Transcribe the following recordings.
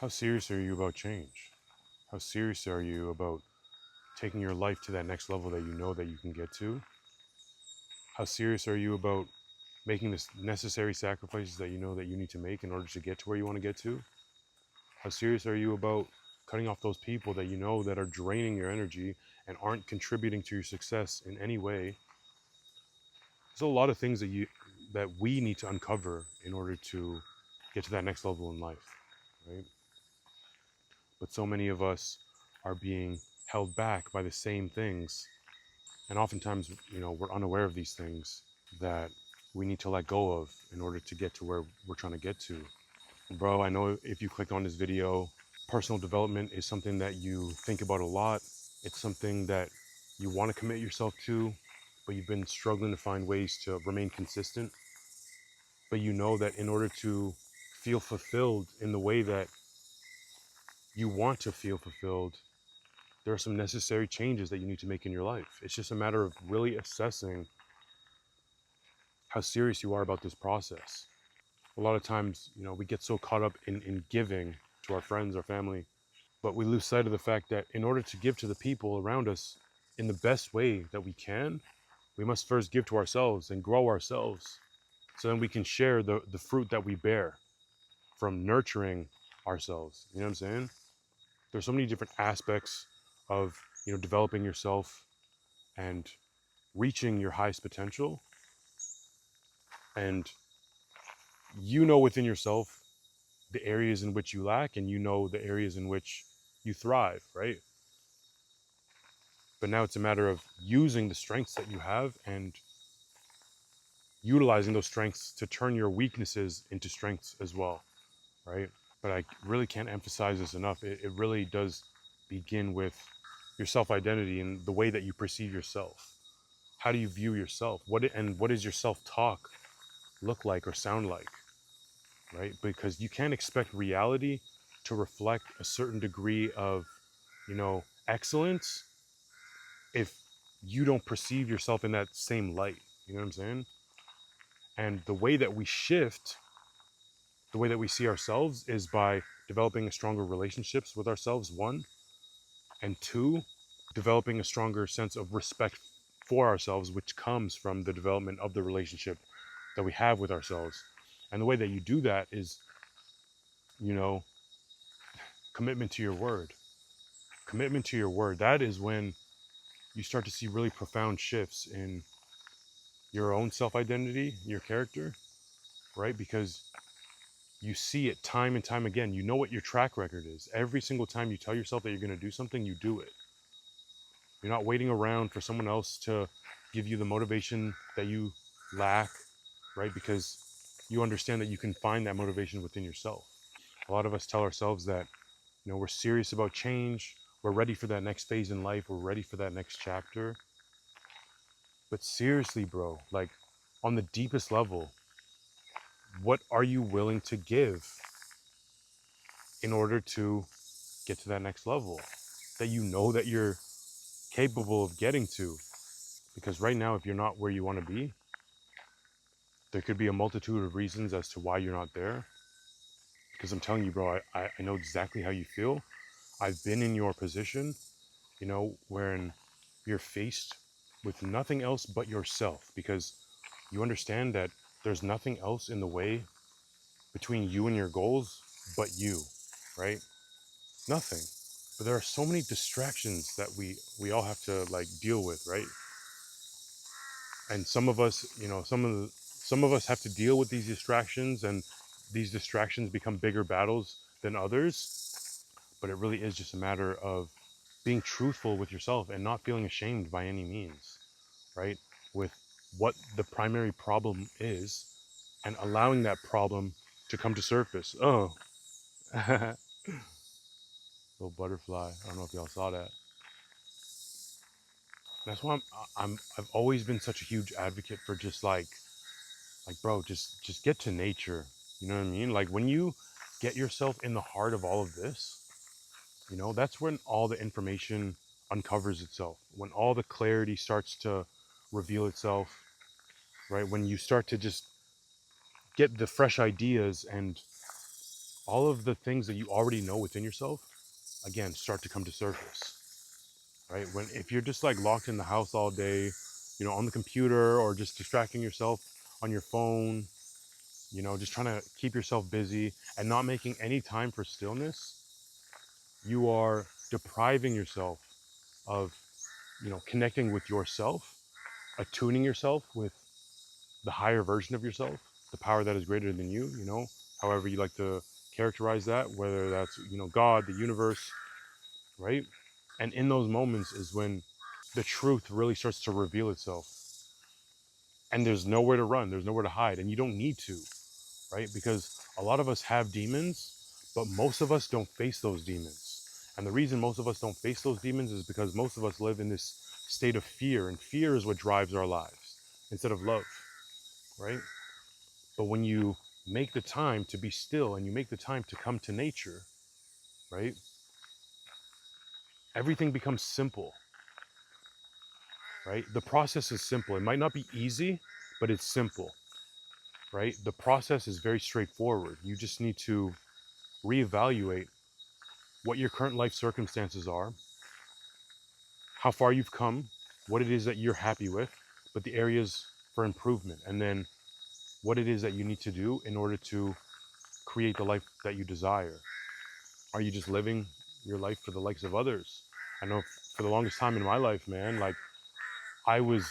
How serious are you about change? How serious are you about taking your life to that next level that you know that you can get to? How serious are you about making the necessary sacrifices that you know that you need to make in order to get to where you want to get to? How serious are you about cutting off those people that you know that are draining your energy and aren't contributing to your success in any way? There's a lot of things that we need to uncover in order to get to that next level in life, right? But so many of us are being held back by the same things, and oftentimes, we're unaware of these things that we need to let go of in order to get to where we're trying to get to. Bro, I know if you clicked on this video, personal development is something that you think about a lot. It's something that you want to commit yourself to, but you've been struggling to find ways to remain consistent. But you know that in order to feel fulfilled in the way that you want to feel fulfilled, there are some necessary changes that you need to make in your life. It's just a matter of really assessing how serious you are about this process. A lot of times, we get so caught up in giving to our friends, our family, but we lose sight of the fact that in order to give to the people around us in the best way that we can, we must first give to ourselves and grow ourselves so then we can share the fruit that we bear from nurturing ourselves. You know what I'm saying? There's so many different aspects of, developing yourself and reaching your highest potential. And you know within yourself the areas in which you lack, and you know the areas in which you thrive, right? But now it's a matter of using the strengths that you have and utilizing those strengths to turn your weaknesses into strengths as well, right? But I really can't emphasize this enough. It really does begin with your self-identity and the way that you perceive yourself. How do you view yourself? What does your self-talk look like or sound like, right? Because you can't expect reality to reflect a certain degree of, excellence if you don't perceive yourself in that same light. You know what I'm saying? And the way that we shift, the way that we see ourselves is by developing a stronger relationships with ourselves, one, and two, developing a stronger sense of respect for ourselves, which comes from the development of the relationship that we have with ourselves. And the way that you do that is, you know, commitment to your word. Commitment to your word. That is when you start to see really profound shifts in your own self-identity, your character, right? Because you see it time and time again. You know what your track record is. Every single time you tell yourself that you're going to do something, you do it. You're not waiting around for someone else to give you the motivation that you lack, right? Because you understand that you can find that motivation within yourself. A lot of us tell ourselves that, we're serious about change. We're ready for that next phase in life. We're ready for that next chapter. But seriously, bro, like on the deepest level, what are you willing to give in order to get to that next level that you know that you're capable of getting to? Because right now, if you're not where you want to be, there could be a multitude of reasons as to why you're not there. Because I'm telling you, bro, I know exactly how you feel. I've been in your position, wherein you're faced with nothing else but yourself, because you understand that there's nothing else in the way between you and your goals but you, right? Nothing. But there are so many distractions that we all have to like deal with, right? And some of us, some of us have to deal with these distractions, and these distractions become bigger battles than others. But it really is just a matter of being truthful with yourself and not feeling ashamed by any means, right? With what the primary problem is, and allowing that problem to come to surface. Oh, little butterfly. I don't know if y'all saw that. That's why I've always been such a huge advocate for just like bro, just get to nature. You know what I mean? Like when you get yourself in the heart of all of this, that's when all the information uncovers itself, when all the clarity starts to reveal itself, right? When you start to just get the fresh ideas and all of the things that you already know within yourself, again, start to come to surface, right? When if you're just like locked in the house all day, on the computer or just distracting yourself on your phone, just trying to keep yourself busy and not making any time for stillness, you are depriving yourself of, connecting with yourself, attuning yourself with the higher version of yourself, the power that is greater than you, however you like to characterize that, whether that's, God, the universe, right? And in those moments is when the truth really starts to reveal itself. And there's nowhere to run, there's nowhere to hide, and you don't need to, right? Because a lot of us have demons, but most of us don't face those demons. And the reason most of us don't face those demons is because most of us live in this state of fear, and fear is what drives our lives instead of love, right? But when you make the time to be still and you make the time to come to nature, right? Everything becomes simple, right? The process is simple. It might not be easy, but it's simple, right? The process is very straightforward. You just need to reevaluate what your current life circumstances are, how far you've come, what it is that you're happy with, but the areas for improvement, and then what it is that you need to do in order to create the life that you desire. Are you just living your life for the likes of others? I know for the longest time in my life, man, like I was,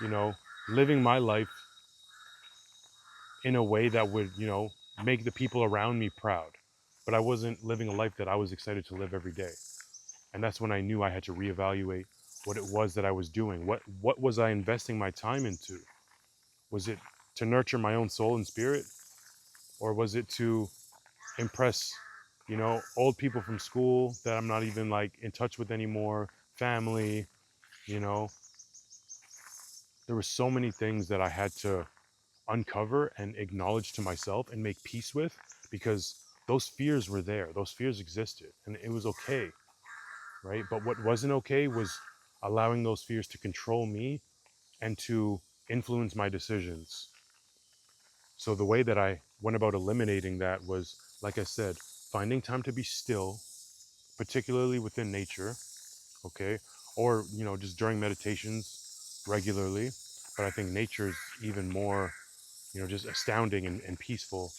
you know, living my life in a way that would, make the people around me proud. But I wasn't living a life that I was excited to live every day. And that's when I knew I had to reevaluate what it was that I was doing. What was I investing my time into? Was it to nurture my own soul and spirit? Or was it to impress, old people from school that I'm not even like in touch with anymore, family, you know? There were so many things that I had to uncover and acknowledge to myself and make peace with, because those fears were there. Those fears existed and it was okay, right? But what wasn't okay was allowing those fears to control me and to influence my decisions. So the way that I went about eliminating that was, like I said, finding time to be still, particularly within nature, okay? Or, just during meditations regularly. But I think nature is even more, just astounding and peaceful.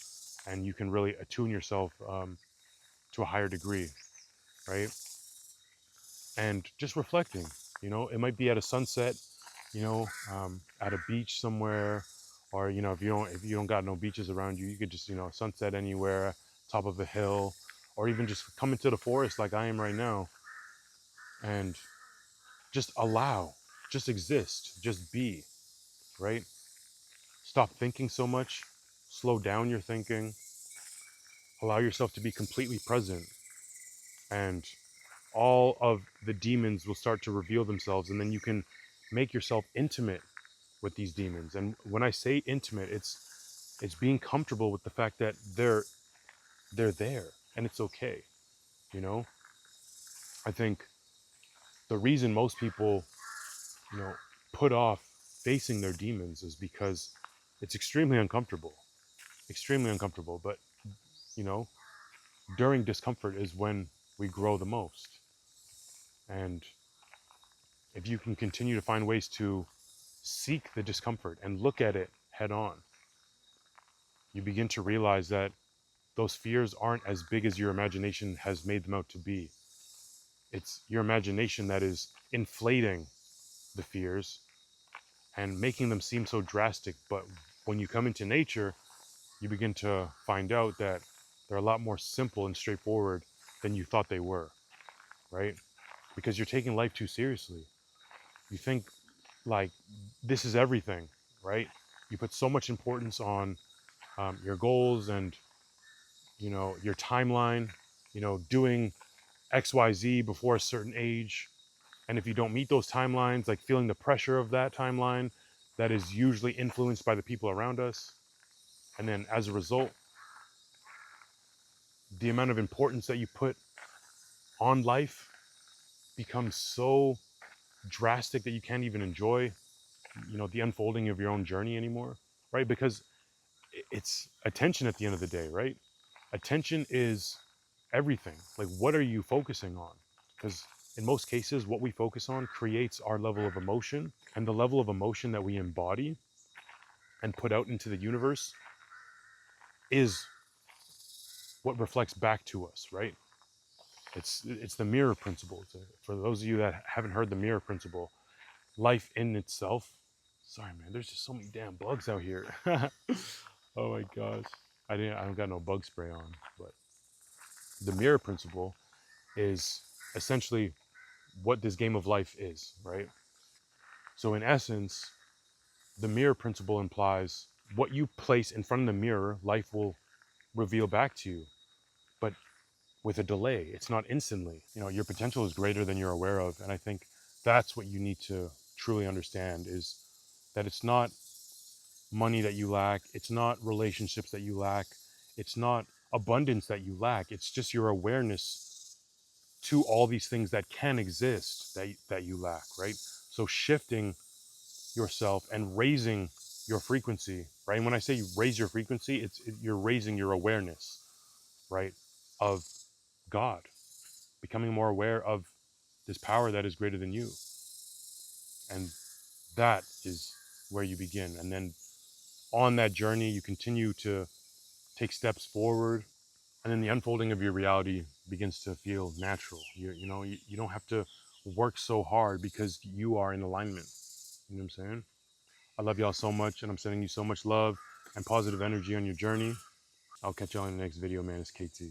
And you can really attune yourself to a higher degree, right? And just reflecting, it might be at a sunset, at a beach somewhere, or if you don't got no beaches around you, you could just sunset anywhere, top of a hill, or even just come into the forest like I am right now, and just allow, just exist, just be, right? Stop thinking so much, slow down your thinking, allow yourself to be completely present, and all of the demons will start to reveal themselves, and then you can make yourself intimate with these demons. And when I say intimate, it's being comfortable with the fact that they're there and it's okay. you know I think the reason most people you know put off facing their demons is because it's extremely uncomfortable. But you know during discomfort is when we grow the most. And if you can continue to find ways to seek the discomfort and look at it head on, you begin to realize that those fears aren't as big as your imagination has made them out to be. It's your imagination that is inflating the fears and making them seem so drastic. But when you come into nature, you begin to find out that they're a lot more simple and straightforward than you thought they were, right? Because you're taking life too seriously. You think like this is everything, right? You put so much importance on your goals and your timeline, doing XYZ before a certain age. And if you don't meet those timelines, like feeling the pressure of that timeline that is usually influenced by the people around us. And then as a result, the amount of importance that you put on life becomes so drastic that you can't even enjoy, the unfolding of your own journey anymore, right? Because it's attention at the end of the day, right? Attention is everything. Like, what are you focusing on? Because in most cases, what we focus on creates our level of emotion, and the level of emotion that we embody and put out into the universe is what reflects back to us, right? It's the mirror principle. For those of you that haven't heard the mirror principle, life in itself. Sorry, man. There's just so many damn bugs out here. Oh my gosh. I don't got no bug spray on, but the mirror principle is essentially what this game of life is, right? So in essence, the mirror principle implies what you place in front of the mirror, life will reveal back to you, but with a delay. It's not instantly. You know, your potential is greater than you're aware of, and I think that's what you need to truly understand is that it's not money that you lack, it's not relationships that you lack, it's not abundance that you lack. It's just your awareness to all these things that can exist that you lack, right? So shifting yourself and raising your frequency, right? And when I say you raise your frequency, you're raising your awareness, right, of God, becoming more aware of this power that is greater than you. And that is where you begin. And then on that journey, you continue to take steps forward. And then the unfolding of your reality begins to feel natural. You don't have to work so hard because you are in alignment. You know what I'm saying? I love y'all so much, and I'm sending you so much love and positive energy on your journey. I'll catch y'all in the next video, man. It's KT.